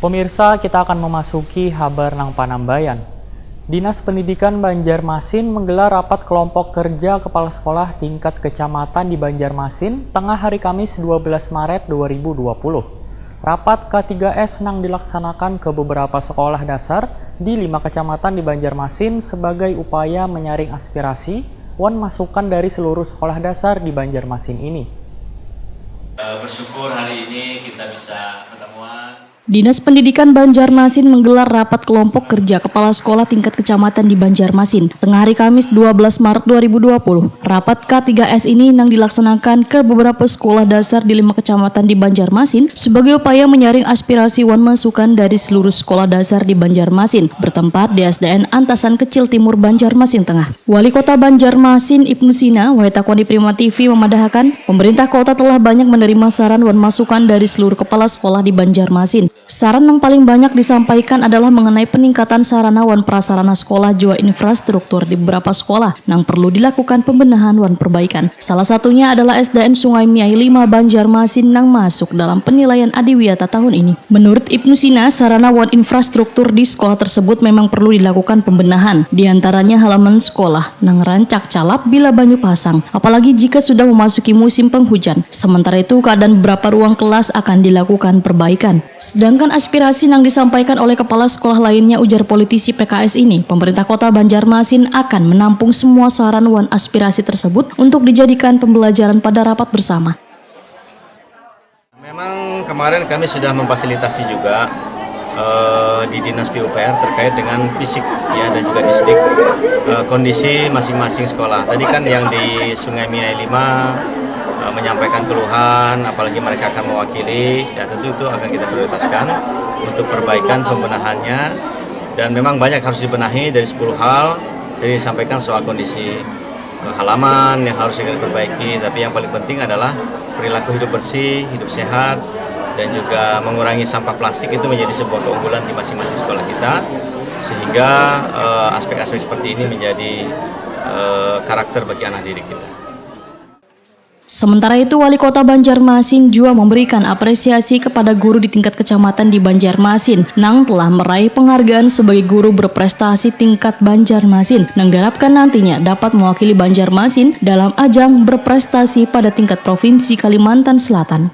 Pemirsa, kita akan memasuki Habar Nang Panambayan. Dinas Pendidikan Banjarmasin menggelar rapat kelompok kerja kepala sekolah tingkat kecamatan di Banjarmasin tengah hari Kamis 12 Maret 2020. Rapat K3S nang dilaksanakan ke beberapa sekolah dasar di 5 kecamatan di Banjarmasin sebagai upaya menyaring aspirasi wan masukan dari seluruh sekolah dasar di Banjarmasin ini. Bersyukur hari ini kita bisa ketemuan. Dinas Pendidikan Banjarmasin menggelar rapat kelompok kerja kepala sekolah tingkat kecamatan di Banjarmasin tengah hari Kamis 12 Maret 2020. Rapat K3S ini yang dilaksanakan ke beberapa sekolah dasar di 5 kecamatan di Banjarmasin sebagai upaya menyaring aspirasi wan masukan dari seluruh sekolah dasar di Banjarmasin bertempat di SDN Antasan Kecil Timur Banjarmasin Tengah. Wali Kota Banjarmasin Ibnu Sina Wahitakwani Prima TV memadahkan pemerintah kota telah banyak menerima saran wan masukan dari seluruh kepala sekolah di Banjarmasin. Saran yang paling banyak disampaikan adalah mengenai peningkatan sarana wan prasarana sekolah juga infrastruktur di beberapa sekolah yang perlu dilakukan pembenahan wan perbaikan. Salah satunya adalah SDN Sungai Miai 5 Banjarmasin yang masuk dalam penilaian Adiwiyata tahun ini. Menurut Ibnu Sina, sarana wan infrastruktur di sekolah tersebut memang perlu dilakukan pembenahan, diantaranya halaman sekolah yang rancak calap bila banyu pasang, apalagi jika sudah memasuki musim penghujan. Sementara itu, keadaan beberapa ruang kelas akan dilakukan perbaikan. Sedangkan aspirasi yang disampaikan oleh kepala sekolah lainnya, ujar politisi PKS ini, pemerintah kota Banjarmasin akan menampung semua saran wan aspirasi tersebut untuk dijadikan pembelajaran pada rapat bersama. Memang kemarin kami sudah memfasilitasi juga di Dinas PUPR terkait dengan fisik ya dan juga disdik kondisi masing-masing sekolah. Tadi kan yang di Sungai Miai 5 menyampaikan keluhan, apalagi mereka akan mewakili, ya tentu itu akan kita prioritaskan untuk perbaikan pembenahannya, dan memang banyak harus dibenahi dari 10 hal. Jadi disampaikan soal kondisi halaman yang harus segera diperbaiki, tapi yang paling penting adalah perilaku hidup bersih, hidup sehat, dan juga mengurangi sampah plastik itu menjadi sebuah keunggulan di masing-masing sekolah kita, sehingga aspek-aspek seperti ini menjadi karakter bagi anak didik kita. Sementara itu, Wali Kota Banjarmasin juga memberikan apresiasi kepada guru di tingkat kecamatan di Banjarmasin yang telah meraih penghargaan sebagai guru berprestasi tingkat Banjarmasin yang diharapkan nantinya dapat mewakili Banjarmasin dalam ajang berprestasi pada tingkat Provinsi Kalimantan Selatan.